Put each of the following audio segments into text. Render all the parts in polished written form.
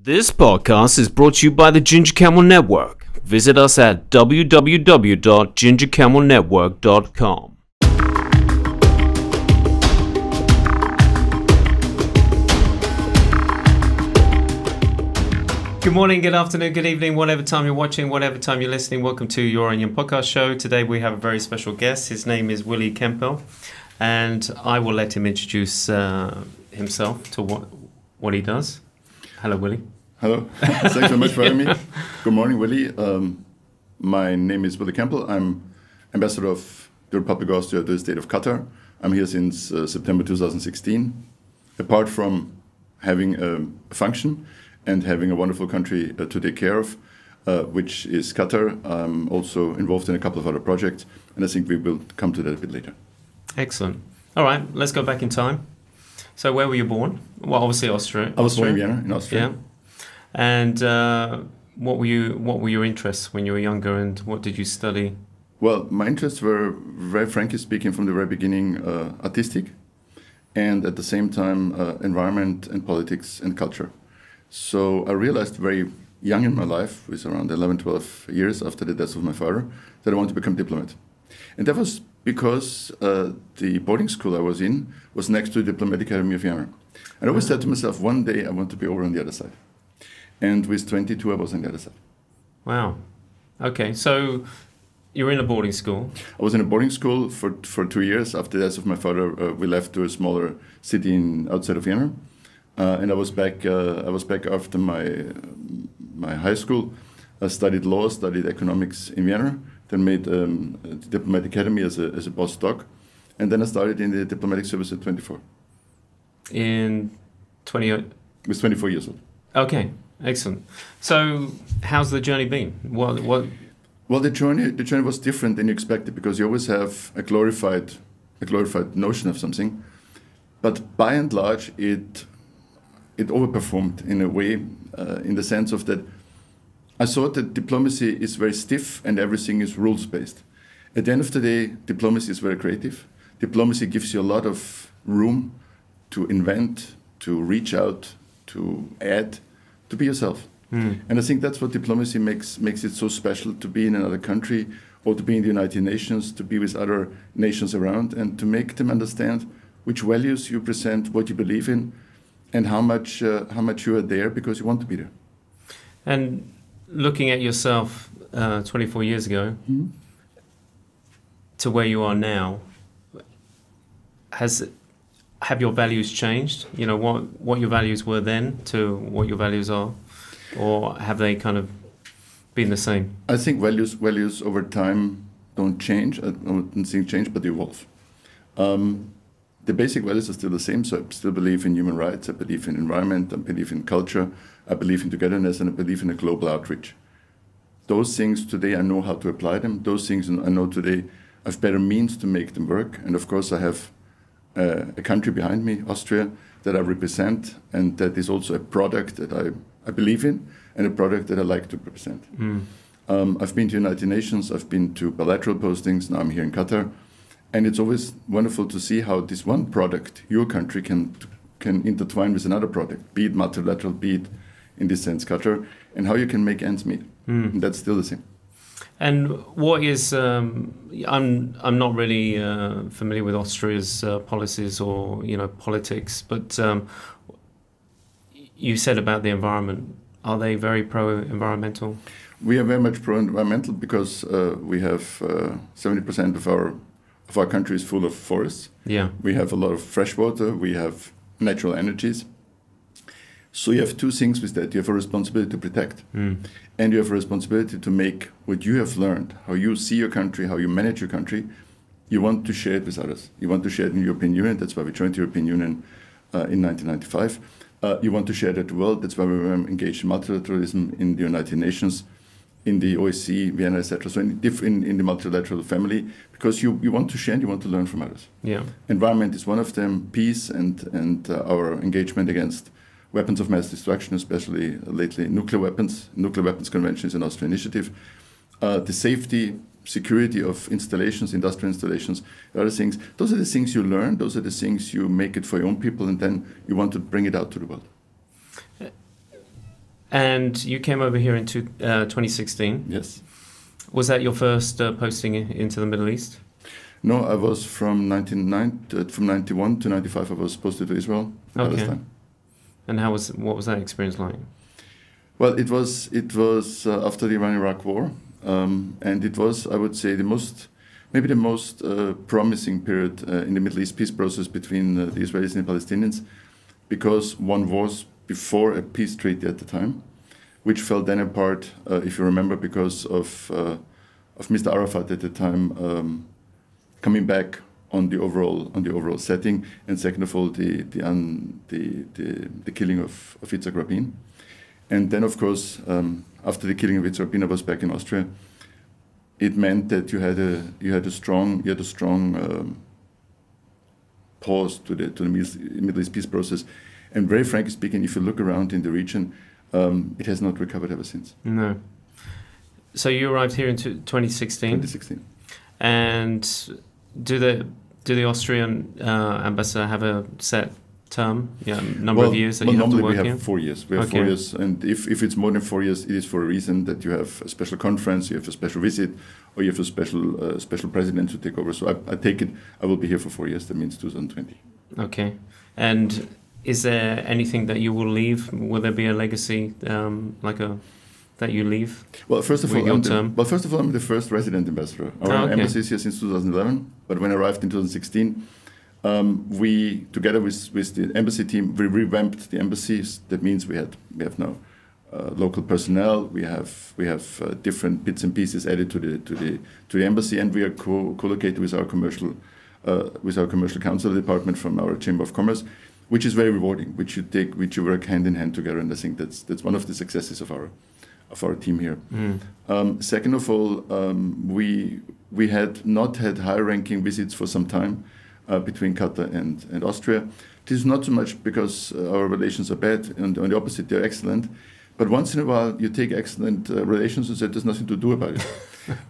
This podcast is brought to you by the Ginger Camel Network. Visit us at www.gingercamelnetwork.com. Good morning, good afternoon, good evening, whatever time you're watching, whatever time you're listening. Welcome to Your Onion Podcast Show. Today we have a very special guest. His name is Willy Kempel, and I will let him introduce himself to what he does. Hello, Willy. Hello. Thanks very much for having me. Good morning, Willy. My name is Willy Kempel. I'm Ambassador of the Republic of Austria to the state of Qatar. I'm here since September 2016. Apart from having a function and having a wonderful country to take care of, which is Qatar, I'm also involved in a couple of other projects, and I think we will come to that a bit later. Excellent. All right, let's go back in time. So where were you born? Well, obviously Austria. I was born in Vienna, in Austria. Yeah. And what were your interests when you were younger, and what did you study? Well, my interests were, very frankly speaking, from the very beginning, artistic, and at the same time, environment and politics and culture. So I realized very young in my life, with around 11, 12 years after the death of my father, that I wanted to become a diplomat. And that was because the boarding school I was in was next to the Diplomatic Academy of Vienna. And I always said to myself, one day I want to be over on the other side. And with 22, I was on the other side. Wow. Okay, so you were in a boarding school. I was in a boarding school for 2 years. After the death of my father, we left to a smaller city outside of Vienna. And I was back after my high school. I studied law, studied economics in Vienna, then made the Diplomatic Academy as a postdoc. And then I started in the diplomatic service at 24. In 20... I was 24 years old. Okay. Excellent. So, how's the journey been? What? Well, the journey was different than you expected, because you always have a glorified notion of something, but by and large, it overperformed in a way, in the sense of that I thought that diplomacy is very stiff and everything is rules based. At the end of the day, diplomacy is very creative. Diplomacy gives you a lot of room to invent, to reach out, to add, to be yourself. And I think that's what diplomacy makes it so special, to be in another country or to be in the United Nations, to be with other nations around, and to make them understand which values you present, what you believe in, and how much you are there because you want to be there. And looking at yourself 24 years ago to where you are now, have your values changed? You know, what your values were then to what your values are? Or have they kind of been the same? I think values over time don't change. I don't think change, but evolve. The basic values are still the same. So I still believe in human rights. I believe in environment. I believe in culture. I believe in togetherness, and I believe in a global outreach. Those things today, I know how to apply them. Those things I know today, I have better means to make them work. And of course, I have a country behind me, Austria, that I represent, and that is also a product that I believe in, and a product that I like to represent. I've been to United Nations, I've been to bilateral postings, now I'm here in Qatar, and it's always wonderful to see how this one product, your country, can intertwine with another product, be it multilateral, be it, in this sense, Qatar, and how you can make ends meet. And that's still the same. And what is, I'm not really familiar with Austria's policies or, politics, but you said about the environment. Are they very pro-environmental? We are very much pro-environmental because we have 70% of our country is full of forests. Yeah. We have a lot of fresh water. We have natural energies. So you have two things with that. You have a responsibility to protect, and you have a responsibility to make what you have learned, how you see your country, how you manage your country, you want to share it with others. You want to share it in the European Union. That's why we joined the European Union in 1995. You want to share it at the world. That's why we were engaged in multilateralism in the United Nations, in the OSCE, Vienna, etc. So in the multilateral family, because you want to share and you want to learn from others. Yeah. Environment is one of them. Peace and our engagement against weapons of mass destruction, especially lately nuclear weapons. Nuclear weapons convention is an Austrian initiative. The safety, security of installations, industrial installations, other things. Those are the things you learn. Those are the things you make it for your own people, and then you want to bring it out to the world. And you came over here in 2016. Yes. Was that your first posting into the Middle East? No, I was from 91 to 95. I was posted to Israel, Palestine. And what was that experience like? Well, it was after the Iran-Iraq war, and it was, I would say, maybe the most promising period in the Middle East peace process between the Israelis and the Palestinians, because one was before a peace treaty at the time, which fell then apart, if you remember, because of Mr. Arafat at the time coming back on the overall setting, and second of all, the killing of Yitzhak Rabin, and then of course after the killing of Yitzhak Rabin, I was back in Austria. It meant that you had a strong pause to the Middle East peace process, and very frankly speaking, if you look around in the region, it has not recovered ever since. No. So you arrived here in 2016. 2016. And do the Austrian ambassador have a set term, number of years that you have to work here? We have 4 years. We have 4 years, and if it's more than 4 years, it is for a reason that you have a special conference, you have a special visit, or you have a special president to take over. So I take it, I will be here for 4 years. That means 2020. Okay. And is there anything that you will leave? Will there be a legacy, that you leave? Well, first of all, I'm the first resident ambassador. Our embassy is here since 2011, but when I arrived in 2016, we, together with the embassy team, we revamped the embassies. That means we have now local personnel. We have different bits and pieces added to the embassy, and we are co-located with our commercial council department from our Chamber of Commerce, which is very rewarding. Which you work hand in hand together, and I think that's one of the successes of our team here. Second of all, we had not had high-ranking visits for some time between Qatar and Austria. This is not so much because our relations are bad, and on the opposite, they're excellent. But once in a while, you take excellent relations and say there's nothing to do about it.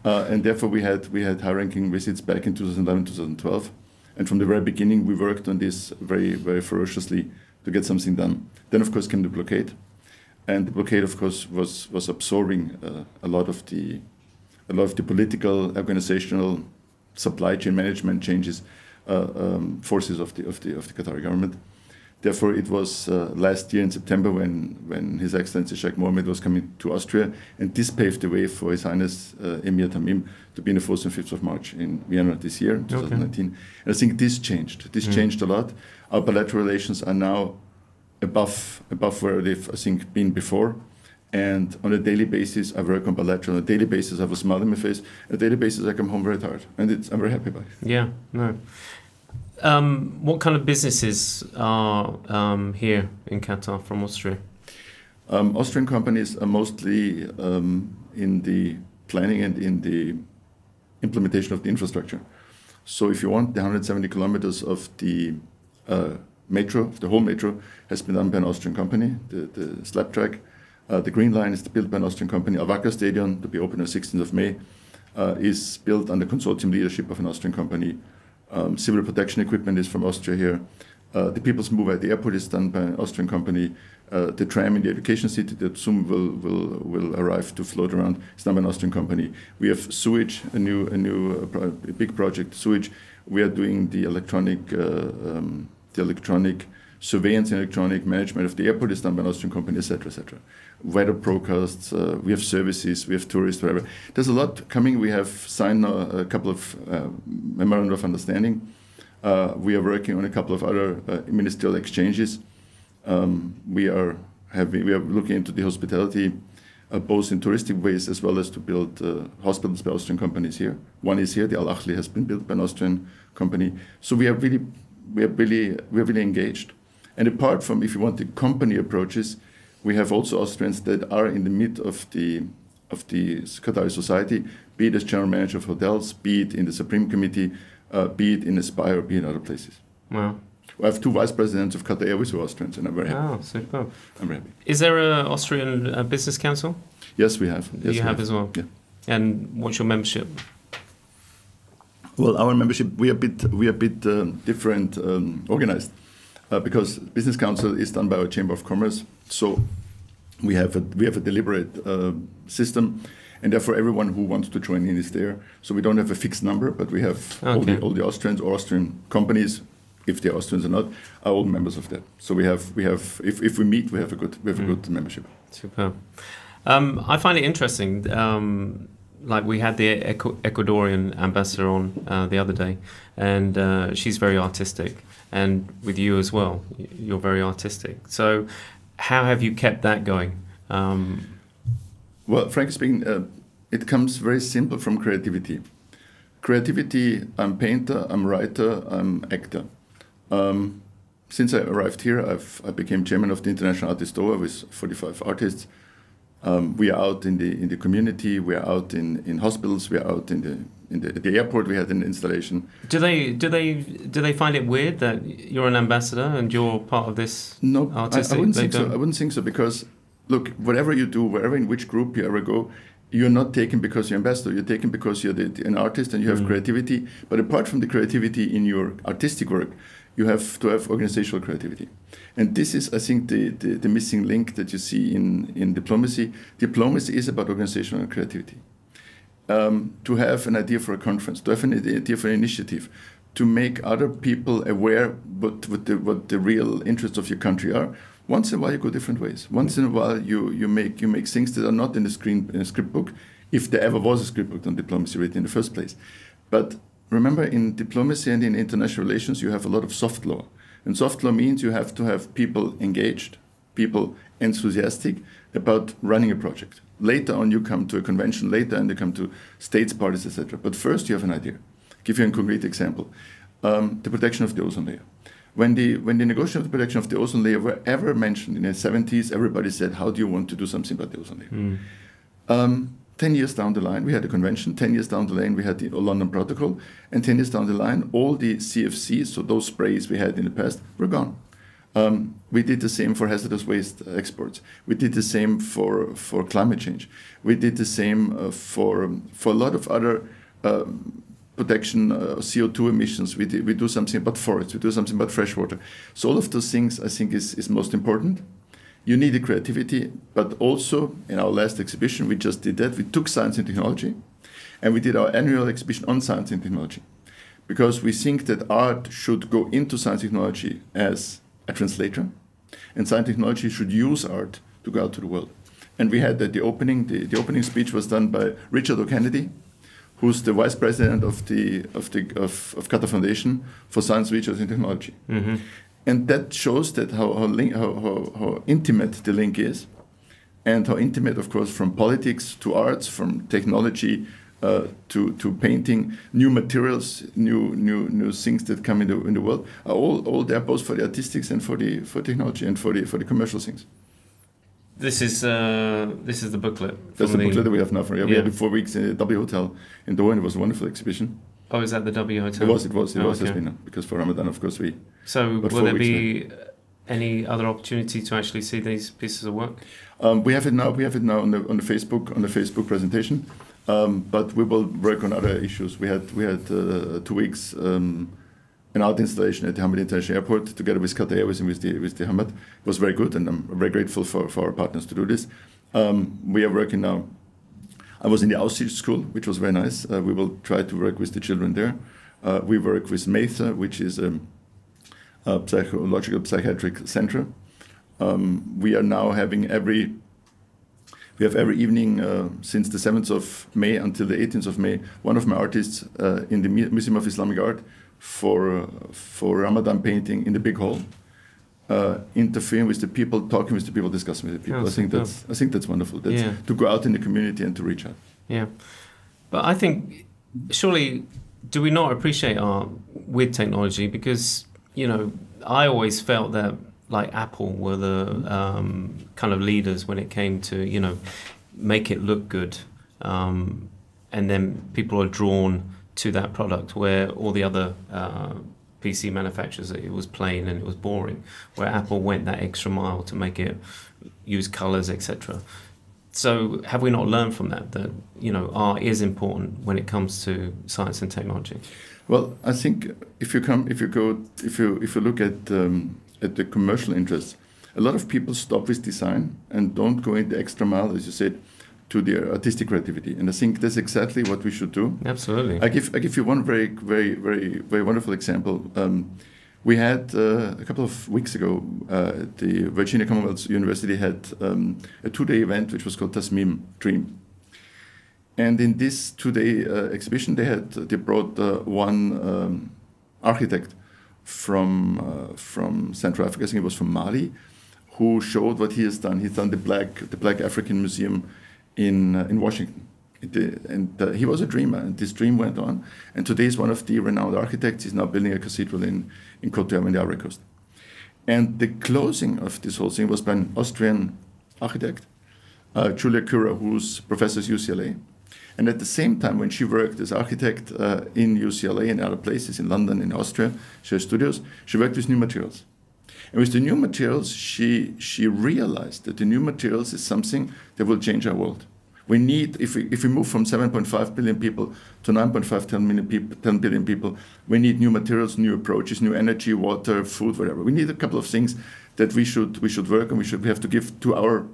And therefore, we had high-ranking visits back in 2011, 2012. And from the very beginning, we worked on this very, very ferociously to get something done. Then, of course, came the blockade. And the blockade, of course, was absorbing a lot of the political, organizational, supply chain management changes, forces of the Qatari government. Therefore, it was last year in September when His Excellency Sheikh Mohammed was coming to Austria, and this paved the way for His Highness Emir Tamim to be on the 4th and 5th of March in Vienna this year, 2019. And I think this changed. This changed a lot. Our bilateral relations are now above where they've, I think, been before. And on a daily basis, I work on bilateral. On a daily basis, I have a smile on my face. On a daily basis, I come home very tired. And I'm very happy about it. Yeah, no. What kind of businesses are here in Qatar from Austria? Austrian companies are mostly in the planning and in the implementation of the infrastructure. So if you want, the 170 kilometers of the metro, the whole metro, has been done by an Austrian company. The slab track, the Green Line is built by an Austrian company. Our Wacker Stadium, to be open on the 16th of May, is built under consortium leadership of an Austrian company. Civil protection equipment is from Austria here. The People's Mover at the airport is done by an Austrian company. The tram in the education city that soon will arrive to float around is done by an Austrian company. We have sewage, a big project, sewage. We are doing the electronic surveillance and electronic management of the airport is done by an Austrian company, etc., etc. Weather broadcasts, we have services, we have tourists, whatever. There's a lot coming. We have signed a couple of memorandum of understanding. We are working on a couple of other ministerial exchanges. We are looking into the hospitality, both in touristic ways as well as to build hospitals by Austrian companies here. One is here. The Al Ahli has been built by an Austrian company. So we are really engaged. And apart from, if you want, the company approaches, we have also Austrians that are in the mid of the Qatari society, be it as general manager of hotels, be it in the Supreme Committee, be it in Aspire, or be it in other places. Wow. I have 2 vice presidents of Qatar Airways who are Austrians, and I'm very happy. Oh, super. I'm very happy. Is there an Austrian business council? Yes, we have. Yes, you have as well? Yeah. And what's your membership? Well, our membership, we are a bit different organized because business council is done by our Chamber of Commerce. So We have a deliberate system, and therefore everyone who wants to join in is there. So we don't have a fixed number, but we have all the Austrians or Austrian companies, if they're Austrians or not, are all members of that. So we have if we meet, we have a good membership. Superb. I find it interesting. Like we had the Ecuadorian ambassador on the other day, and she's very artistic, and with you as well, you're very artistic. So how have you kept that going? Well, frankly speaking, it comes very simple from creativity. Creativity, I'm painter, I'm writer, I'm actor. Since I arrived here, I became chairman of the International Artist Doha with 45 artists. We are out in the community. We are out in hospitals. We are out at the airport. We had an installation. Do they find it weird that you're an ambassador and you're part of this? No, artistic? I wouldn't think so. I wouldn't think so, because look, whatever you do, wherever in which group you ever go, you're not taken because you're ambassador. You're taken because you're an artist and you have creativity. But apart from the creativity in your artistic work, you have to have organizational creativity. And this is, I think, the missing link that you see in diplomacy. Diplomacy is about organizational creativity. To have an idea for a conference, to have an idea for an initiative, to make other people aware what the real interests of your country are. Once in a while you go different ways. Once in a while you make things that are not in the script book, if there ever was a script book on diplomacy written in the first place. But remember, in diplomacy and in international relations, you have a lot of soft law. And soft law means you have to have people engaged, people enthusiastic about running a project. Later on, you come to a convention, later on, you come to states, parties, etc. But first, you have an idea. I'll give you a concrete example. The protection of the ozone layer. When the negotiation of the protection of the ozone layer were ever mentioned in the 70s, everybody said, how do you want to do something about the ozone layer? 10 years down the line, we had a convention. 10 years down the line, we had the London Protocol. And 10 years down the line, all the CFCs, so those sprays we had in the past, were gone. We did the same for hazardous waste exports. We did the same for climate change. We did the same for a lot of other protection, CO2 emissions. We do something about forests. We do something about freshwater. So all of those things, I think, is most important. You need the creativity, but also in our last exhibition, we just did that. We took science and technology, and we did our annual exhibition on science and technology, because we think that art should go into science and technology as a translator, and science and technology should use art to go out to the world. And we had the opening. The opening speech was done by Richard O'Kennedy, who's the vice president of Qatar Foundation for Science, Research and Technology. Mm-hmm. And that shows that how intimate the link is, and how intimate, of course, from politics to arts, from technology to painting, new materials, new things that come in the world are all there, both for the artistics and for technology and for the commercial things. This is the booklet. That's the booklet that we have now. We had it 4 weeks in the W Hotel in Doha, and it was a wonderful exhibition. Oh, is that the W Hotel? It was. Has been, because for Ramadan, of course, we. So will there be any other opportunity to actually see these pieces of work? We have it now. We have it now on the Facebook presentation. But we will work on other issues. We had 2 weeks an art installation at the Hamad International Airport together with Qatar Airways and with the Hamad. It was very good, and I'm very grateful for our partners to do this. We are working now. I was in the Aussicht school, which was very nice. We will try to work with the children there. We work with MEISA, which is a psychiatric center. We are now having every evening since the 7th of May until the 18th of May, one of my artists in the Museum of Islamic Art for Ramadan painting in the big hall, interfering with the people, talking with the people, discussing with the people. I think that's wonderful. To go out in the community and to reach out. Yeah, but I think surely do we not appreciate art with technology? Because I always felt that like Apple were the kind of leaders when it came to make it look good, and then people are drawn to that product, where all the other PC manufacturers, it was plain and it was boring, where Apple went that extra mile to make it use colors, etc. So have we not learned from that art is important when it comes to science and technology? Well, I think if you look at the commercial interests, a lot of people stop with design and don't go in the extra mile, as you said, to the artistic creativity. And I think that's exactly what we should do. Absolutely. I give you one very, very, very, very wonderful example. We had a couple of weeks ago, the Virginia Commonwealth University had a 2-day event which was called Tasmim Dream. And in this 2-day exhibition, they brought one architect from Central Africa, I think it was from Mali, who showed what he has done. He's done the Black African Museum in Washington. He was a dreamer, and this dream went on. And today he's one of the renowned architects. He's now building a cathedral in Qatar, in the Ivory Coast. And the closing of this whole thing was by an Austrian architect, Julia Cura, who's professor at UCLA. And at the same time, when she worked as architect in UCLA and other places, in London, in Austria, she has studios, she worked with new materials. And with the new materials, she realized that the new materials is something that will change our world. We need, if we move from 7.5 billion people to 10 billion people, we need new materials, new approaches, new energy, water, food, whatever. We need a couple of things that we should work on. We have to give to our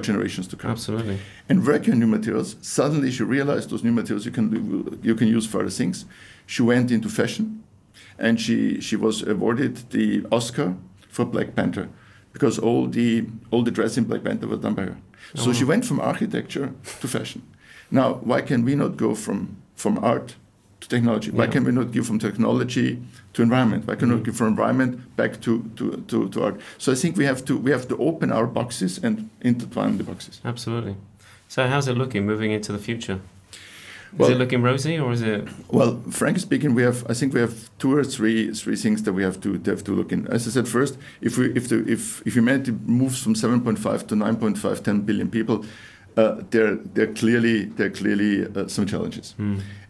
generations to come. Absolutely. And working on new materials, suddenly she realized those new materials you can use for other things. She went into fashion, and she was awarded the Oscar for Black Panther, because all the dress in Black Panther was done by her. So she went from architecture to fashion. Now, why can we not go from art to technology? Why can we not give from technology to environment? Why can we not give from environment back to art? So I think we have to open our boxes and intertwine the boxes. Absolutely. So how's it looking moving into the future? Is it looking rosy, or is it? Well, frankly speaking, I think we have two or three things that we have to look in. As I said, first, if humanity moves from 7.5 to 9.5, 10 billion people, there are clearly some challenges.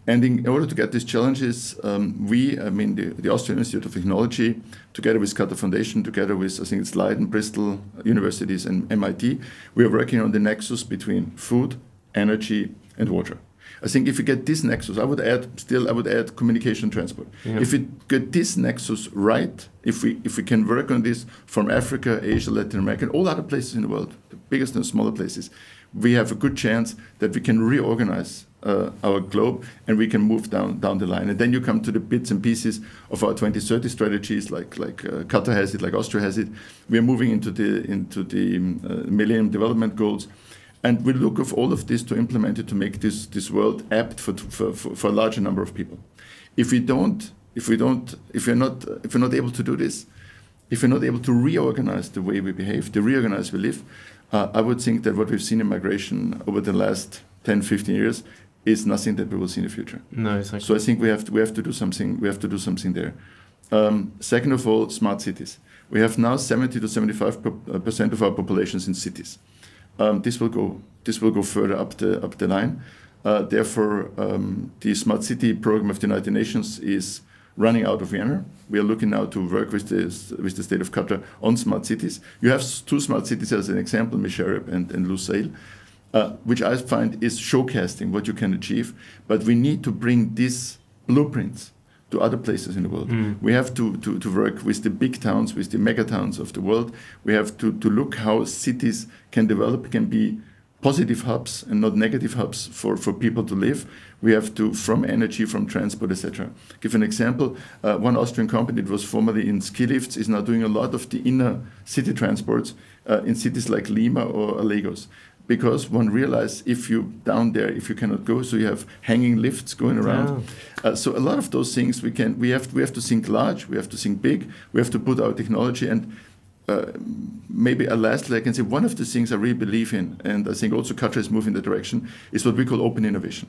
And in order to get these challenges, the Austrian Institute of Technology, together with Qatar Foundation, together with, I think it's Leiden, Bristol universities, and MIT, we are working on the nexus between food, energy, and water. I think if we get this nexus, I would add communication and transport. Yeah. If we get this nexus right, if we can work on this from Africa, Asia, Latin America, and all other places in the world, the biggest and smaller places, we have a good chance that we can reorganize our globe, and we can move down the line. And then you come to the bits and pieces of our 2030 strategies, like Qatar has it, like Austria has it. We are moving into the Millennium Development Goals. And we look of all of this to implement it to make this world apt for a larger number of people. If we're not able to do this, if we're not able to reorganize the way we behave, to reorganize we live, I would think that what we've seen in migration over the last 10, 15 years is nothing that we will see in the future. No, exactly. So I think we have to do something. We have to do something there. Second of all, smart cities. We have now 70 to 75% of our populations in cities. This will go further up the line. Therefore, the Smart City program of the United Nations is running out of Vienna. We are looking now to work with the state of Qatar on smart cities. You have two smart cities as an example, Mishareb and Lusail, which I find is showcasing what you can achieve. But we need to bring these blueprints to other places in the world. We have to work with the big towns, with the mega towns of the world. We have to look how cities can develop, can be positive hubs and not negative hubs for people to live. We have to, from energy, from transport, etc. Give an example. One Austrian company that was formerly in ski lifts is now doing a lot of the inner city transports in cities like Lima or Lagos. Because one realizes if you cannot go, so you have hanging lifts going around. So a lot of those things we have to think large, we have to think big, we have to put our technology. And maybe lastly, I can say one of the things I really believe in, and I think also Qatar is moving in that direction, is what we call open innovation.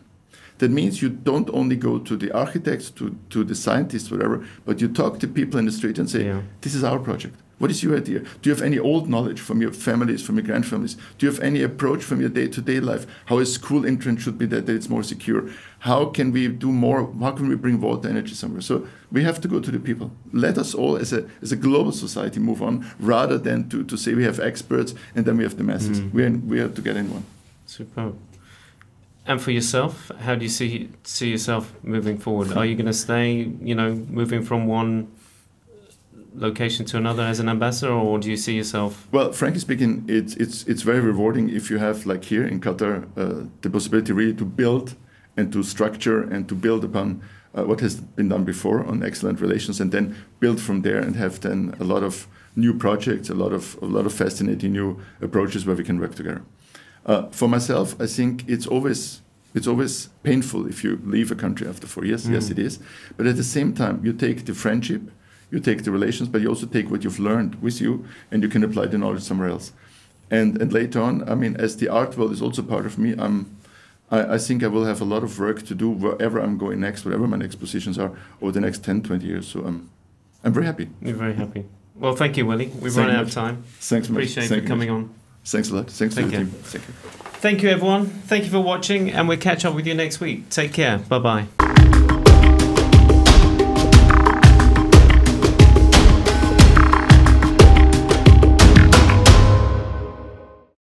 That means you don't only go to the architects, to the scientists, whatever, but you talk to people in the street and say, this is our project. What is your idea? Do you have any old knowledge from your families, from your grandfamilies? Do you have any approach from your day-to-day life? How a school entrance should be that it's more secure? How can we do more? How can we bring water energy somewhere? So we have to go to the people. Let us all, as a global society, move on, rather than to say we have experts and then we have the masses. We have to get in one. Superb. And for yourself, how do you see yourself moving forward? Are you going to stay, moving from one location to another as an ambassador, or do you see yourself? Well, frankly speaking, it's very rewarding if you have, like here in Qatar, the possibility really to build and to structure and to build upon what has been done before on excellent relations, and then build from there and have then a lot of new projects, a lot of fascinating new approaches where we can work together. For myself, I think it's always painful if you leave a country after 4 years. Yes, it is. But at the same time, you take the friendship, you take the relations, but you also take what you've learned with you, and you can apply the knowledge somewhere else. And later on, I mean, as the art world is also part of me, I think I will have a lot of work to do wherever I'm going next, whatever my next positions are over the next 10, 20 years. So I'm very happy. You're very happy. Well, thank you, Willy. We've run out of time. Thanks much. Appreciate you coming on. Thanks a lot. Thanks to the team. Thank you. Thank you, everyone. Thank you for watching, and we'll catch up with you next week. Take care. Bye-bye.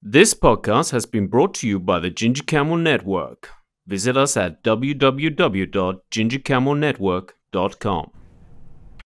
This podcast has been brought to you by the Ginger Camel Network. Visit us at www.gingercamelnetwork.com.